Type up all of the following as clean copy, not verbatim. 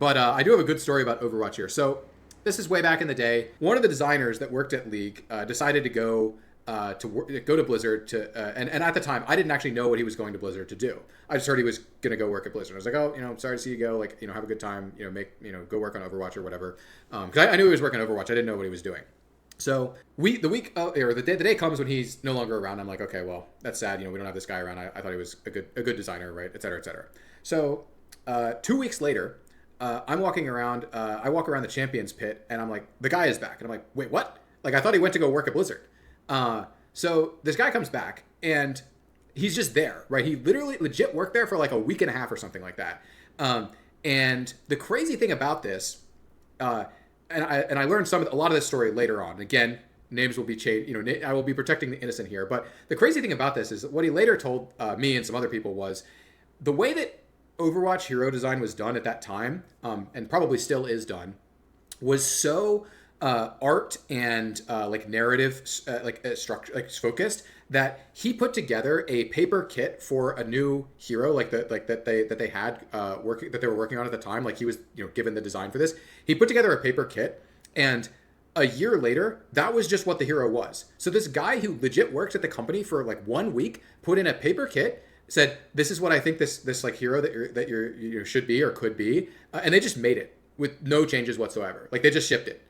But I do have a good story about Overwatch here. So this is way back in the day. One of the designers that worked at League decided to go to Blizzard and at the time I didn't actually know what he was going to Blizzard to do. I just heard he was going to go work at Blizzard. I was like, oh, sorry to see you go. Like, have a good time. Go work on Overwatch or whatever. Because I knew he was working on Overwatch. I didn't know what he was doing. So the day comes when he's no longer around. I'm like, okay, well, that's sad. We don't have this guy around. I thought he was a good designer, right, et cetera, et cetera. So 2 weeks later, I'm walking around. I walk around the Champions Pit, and I'm like, the guy is back, and I'm like, wait, what? Like, I thought he went to go work at Blizzard. So this guy comes back, and he's just there, right? He literally legit worked there for like a week and a half or something like that. And the crazy thing about this, and I learned a lot of this story later on. Again, names will be changed. I will be protecting the innocent here. But the crazy thing about this is what he later told me and some other people was the way that Overwatch hero design was done at that time, and probably still is done, was so art and like narrative structure focused that he put together a paper kit for a new hero that they had working that they were working on at the time. Like he was given the design for this. He put together a paper kit, and a year later that was just what the hero was. So this guy who legit worked at the company for like 1 week put in a paper kit, said, this is what I think this like hero that you should be or could be, and they just made it with no changes whatsoever. Like they just shipped it.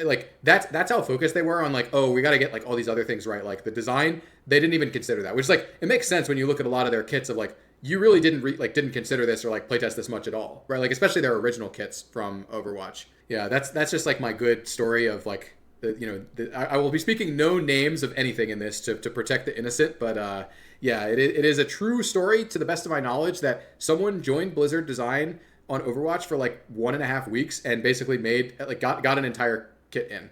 Like that's how focused they were on like, oh, we got to get like all these other things right. Like the design, they didn't even consider that, which is like, it makes sense when you look at a lot of their kits of like, you really didn't consider this or like playtest this much at all, right? Like especially their original kits from Overwatch. Yeah, that's just like my good story of like, I will be speaking no names of anything in this to protect the innocent, but yeah, it is a true story to the best of my knowledge that someone joined Blizzard Design on Overwatch for like 1.5 weeks and basically got an entire kit in.